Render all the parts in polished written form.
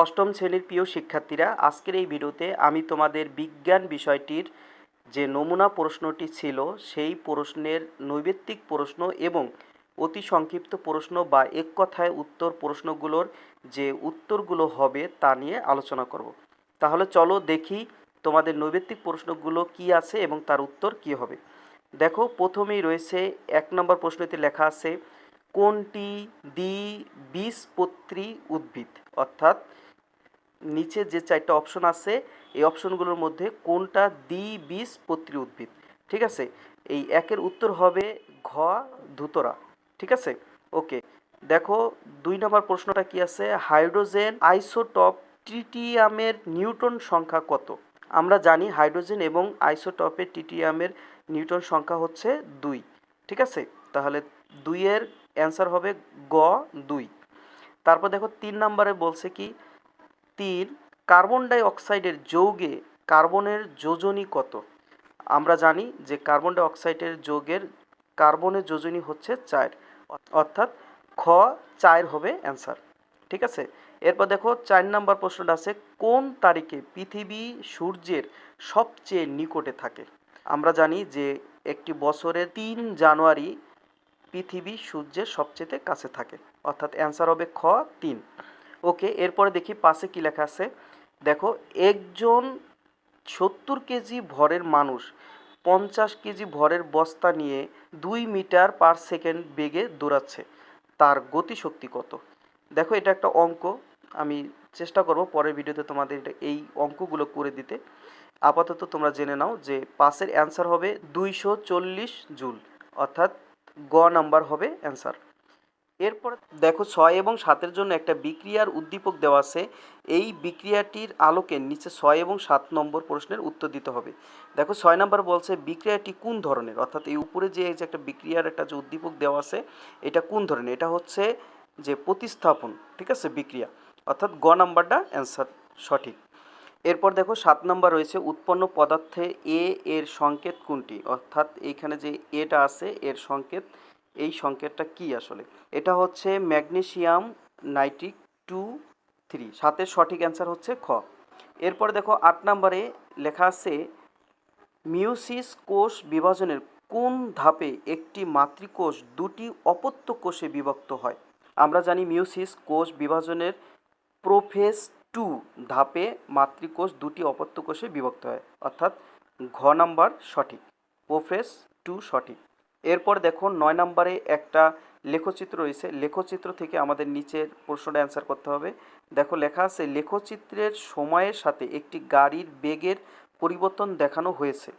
অষ্টম শ্রেণীর প্রিয় শিক্ষার্থীরা, আজকের এই ভিডিওতে আমি তোমাদের বিজ্ঞান বিষয়টির যে নমুনা প্রশ্নটি ছিল সেই প্রশ্নের নৈবেত্তিক প্রশ্ন এবং অতি সংক্ষিপ্ত প্রশ্ন বা এক কথায় উত্তর প্রশ্নগুলোর যে উত্তরগুলো হবে তা নিয়ে আলোচনা করব। তাহলে চলো দেখি তোমাদের নৈবেত্তিক প্রশ্নগুলো কি আছে এবং তার উত্তর কি হবে। দেখো, প্রথমেই রয়েছে 1 নম্বর প্রশ্নতে লেখা আছে কোনটি দ্বিবীজপত্রী উদ্ভিদ, অর্থাৎ নিচে যে 4টা অপশন আছে এই অপশনগুলোর মধ্যে কোনটা দ্বিবীজপত্রী উদ্ভিদ। ঠিক আছে, এই একের উত্তর হবে ঘ, ধুতরা। ঠিক আছে, ওকে। দেখো 2 নম্বর প্রশ্নটা কি আছে, হাইড্রোজেন আইসোটপ ট্রিটিয়ামের নিউটন সংখ্যা কত। আমরা জানি হাইড্রোজেন এবং আইসোটপের ট্রিটিয়ামের নিউটন সংখ্যা হচ্ছে 2। ঠিক আছে, তাহলে 2 এর অ্যান্সার হবে গ, 2। তারপর দেখো 3 নম্বরে বলছে কি 3 কার্বন ডাই অক্সাইডের যৌগে কার্বনের যোজনী কত। আমরা জানি যে কার্বন ডাই অক্সাইডের যৌগের কার্বনের যোজনী হচ্ছে 4, অর্থাৎ খ 4 হবে অ্যান্সার। ঠিক আছে, এরপর দেখো 4 নম্বর প্রশ্নটা আছে কোন তারিখে পৃথিবী সূর্যের সবচেয়ে নিকটে থাকে। আমরা জানি যে একটি বছরের 3 জানুয়ারি পৃথিবী সূর্যের সবচেয়ে কাছে থাকে, অর্থাৎ অ্যান্সার হবে খ 3। ওকে, এরপরে দেখি পাশে কি লেখা আছে। দেখো, একজন 70 কেজি ভরের মানুষ 50 কেজি ভরের বস্তা নিয়ে 2 মিটার পার সেকেন্ড বেগে দৌড়াচ্ছে, তার গতিশক্তি কত। দেখো, এটা একটা অঙ্ক, আমি চেষ্টা করব পরের ভিডিওতে তোমাদের এই অঙ্কগুলো করে দিতে। আপাতত তোমরা জেনে নাও যে পাশের অ্যান্সার হবে 240 জুল, অর্থাৎ গ নাম্বার হবে অ্যান্সার। এরপর দেখো 6 এবং 7 জন্য একটা বিক্রিয়ার উদ্দীপক দেওয়া আছে, এই বিক্রিয়াটির আলোকে নিচে 6 এবং 7 নম্বর প্রশ্নের উত্তর দিতে হবে। দেখো 6 নম্বর বলছে বিক্রিয়াটি কোন ধরনের, অর্থাৎ এই উপরে যে একটা বিক্রিয়ার একটা যে উদ্দীপক দেওয়া আছে এটা কোন ধরনের, এটা হচ্ছে যে প্রতিস্থাপন। ঠিক আছে, বিক্রিয়া, অর্থাৎ গ নাম্বারটা অ্যান্সার সঠিক। এরপর দেখো 7 নম্বর রয়েছে উৎপন্ন পদার্থে এ এর সংকেত কোনটি, অর্থাৎ এইখানে যে এটা আছে এর সংকেত, এই সংকেতটা কি আসলে। এটা হচ্ছে ম্যাগনেসিয়াম নাইট্রিক 2, 3। 7-এর সঠিক অ্যান্সার হচ্ছে খ। এরপর দেখো 8 নম্বরে লেখা আছে মিওসিস কোষ বিভাজনের কোন ধাপে একটি মাতৃকোষ দুটি অপত্য কোষে বিভক্ত হয়। আমরা জানি মিওসিস কোষ বিভাজনের প্রোফেজ 2 ধাপে মাতৃকোষ দুটি অপত্য কোষে বিভক্ত হয়, অর্থাৎ ঘ নাম্বার সঠিক, প্রোফেজ 2 সঠিক। এরপর দেখো 9 নম্বরে একটা লেখচিত্র রয়েছে, লেখচিত্র থেকে আমাদের নিচের প্রশ্নটা অ্যান্সার করতে হবে। দেখো লেখা আছে লেখচিত্রের সময়ের সাথে একটি গাড়ির বেগের পরিবর্তন দেখানো হয়েছে।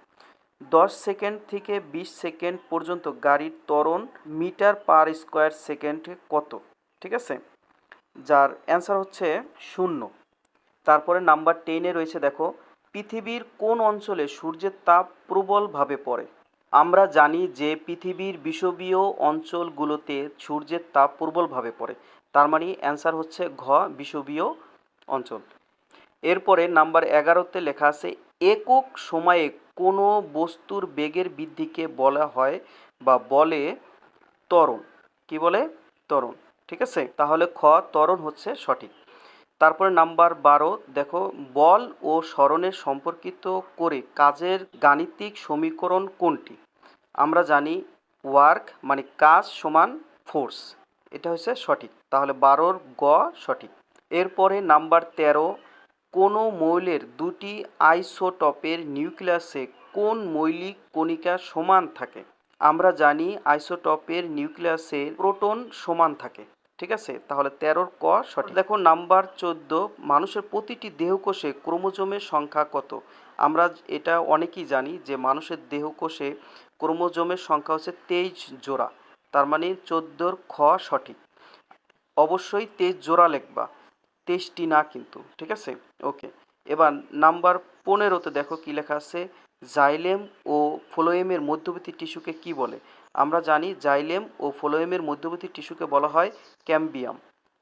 10 সেকেন্ড থেকে 20 সেকেন্ড পর্যন্ত গাড়ির ত্বরণ মিটার পার স্কোয়ার সেকেন্ডে কত। ঠিক আছে, যার অ্যান্সার হচ্ছে 0। তারপরে নাম্বার 10-এ রয়েছে দেখো পৃথিবীর কোন অঞ্চলে সূর্যের তাপ প্রবলভাবে পড়ে। আমরা জানি যে পৃথিবীর বিষুবীয় অঞ্চলগুলোতে সূর্যের তাপ প্রবলভাবে পড়ে, তার মানে অ্যান্সার হচ্ছে ঘ, বিষুবীয় অঞ্চল। এরপরে নাম্বার 11-তে লেখা আছে একক সময়ে কোনো বস্তুর বেগের বৃদ্ধিকে বলা হয় বা বলে ত্বরণ। কি বলে? ত্বরণ। ঠিক আছে, তাহলে খ ত্বরণ হচ্ছে সঠিক। তারপরে নাম্বার 12 দেখো বল ও সরণের সম্পর্কিত করে কাজের গাণিতিক সমীকরণ কোনটি। আমরা জানি ওয়ার্ক মানে কাজ সমান ফোর্স, এটা হচ্ছে সঠিক, তাহলে 12-র গ সঠিক। এরপরে নাম্বার 13 কোনো মৌলের দুটি আইসোটপের নিউক্লিয়াসে কোন মৌলিক কণিকা সমান থাকে। আমরা জানি আইসোটপের নিউক্লিয়াসে প্রোটন সমান থাকে। ঠিক আছে, তাহলে 13-র ক সঠিক। দেখো নাম্বার 14 মানুষের প্রতিটি দেহকোষে ক্রোমোজোমের সংখ্যা কত। আমরা এটা অনেকেই জানি যে মানুষের দেহকোষে ক্রোমোজোমের সংখ্যা হচ্ছে 23 জোড়া, তার মানে 14-র খ সঠিক। অবশ্যই 23 জোড়া লিখবা, 23টি না কিন্তু। ঠিক আছে, ওকে। এবার নাম্বার 15-তে দেখো কি লেখা আছে জাইলেম ও ফ্লোয়েমের মধ্যবর্তী টিস্যুকে কি বলে। আমরা জানি জাইলেম ও ফ্লোয়েমের মধ্যবর্তী টিস্যুকে বলা হয় ক্যাম্বিয়াম,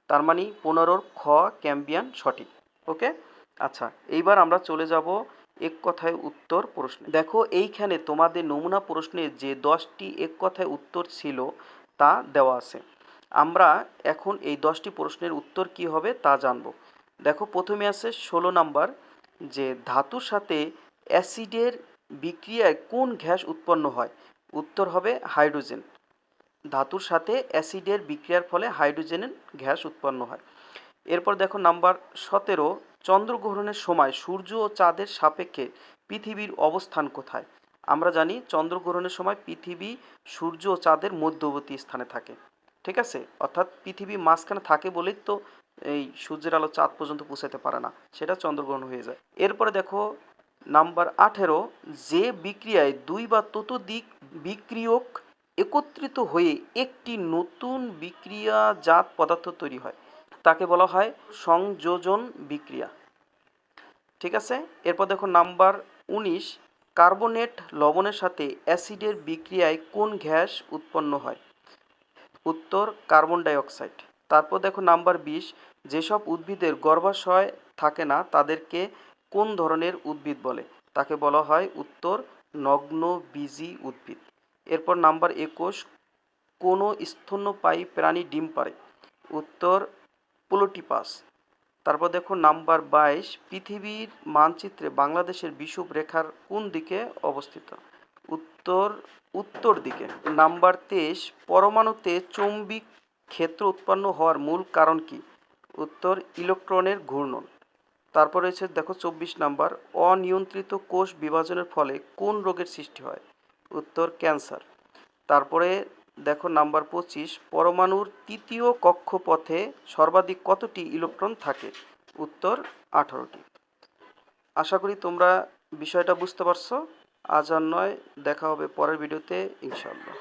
তার মানে 15-র খ ক্যাম্বিয়াম সঠিক। ওকে, আচ্ছা এইবার আমরা চলে যাব এক কথায় উত্তর প্রশ্নে। দেখো এইখানে তোমাদের নমুনা প্রশ্নের যে 10টি এক কথায় উত্তর ছিল তা দেওয়া আছে। আমরা এখন এই 10টি প্রশ্নের উত্তর কি হবে তা জানব। দেখো প্রথমে আছে 16 নাম্বার, যে ধাতুর সাথে অ্যাসিডের বিক্রিয়ায় কোন গ্যাস উৎপন্ন হয়? উত্তর হবে হাইড্রোজেন। ধাতুর সাথে অ্যাসিডের বিক্রিয়ার ফলে হাইড্রোজেনের গ্যাস উৎপন্ন হয়। এরপর দেখো নাম্বার 17, চন্দ্রগ্রহণের সময় সূর্য ও চাঁদের সাপেক্ষে পৃথিবীর অবস্থান কোথায়? আমরা জানি চন্দ্রগ্রহণের সময় পৃথিবী সূর্য ও চাঁদের মধ্যবর্তী স্থানে থাকে। ঠিক আছে, অর্থাৎ পৃথিবী মাঝখানে থাকে বলেই তো এই সূর্যের আলো চাঁদ পর্যন্ত পৌঁছাতে পারে না, সেটা চন্দ্রগ্রহণ হয়ে যায়। এরপরে দেখো নাম্বার 18, যে বিক্রিয়ায় দুই বা ততোধিক বিক্রিয়ক একত্রিত হয়ে একটি নতুন বিক্রিয়াজাত পদার্থ তৈরি হয় তাকে বলা হয় সংযোজন বিক্রিয়া। ঠিক আছে, এরপর দেখো নাম্বার 19, কার্বনেট লবণের সাথে অ্যাসিডের বিক্রিয়ায় কোন গ্যাস উৎপন্ন হয়? উত্তর কার্বন ডাই অক্সাইড। তারপর দেখো নাম্বার 20, যেসব উদ্ভিদের গর্ভাশয় থাকে না তাদেরকে কোন ধরনের উদ্ভিদ বলে? তাকে বলা হয় উত্তর নগ্নবীজী উদ্ভিদ। এরপর নাম্বার 21, কোনো স্তন্যপায়ী প্রাণী ডিম পাড়ে? উত্তর প্লোটিপাস। তারপর দেখো নাম্বার 22, পৃথিবীর মানচিত্রে বাংলাদেশের বিষুব রেখার কোন দিকে অবস্থিত? উত্তর উত্তর দিকে। নাম্বার 23, পরমাণুতে চৌম্বক ক্ষেত্র উৎপন্ন হওয়ার মূল কারণ কি? উত্তর ইলেকট্রনের ঘূর্ণন। তারপর রয়েছে দেখো 24 নাম্বার, অনিয়ন্ত্রিত কোষ বিভাজনের ফলে কোন রোগের সৃষ্টি হয়? উত্তর ক্যান্সার। তারপরে দেখো নাম্বার 25, পরমাণুর তৃতীয় কক্ষপথে সর্বাধিক কতটি ইলেকট্রন থাকে? উত্তর 18টি। আশা করি তোমরা বিষয়টা বুঝতে পারছো। আজ আর নয়, দেখা হবে পরের ভিডিওতে ইনশাআল্লাহ।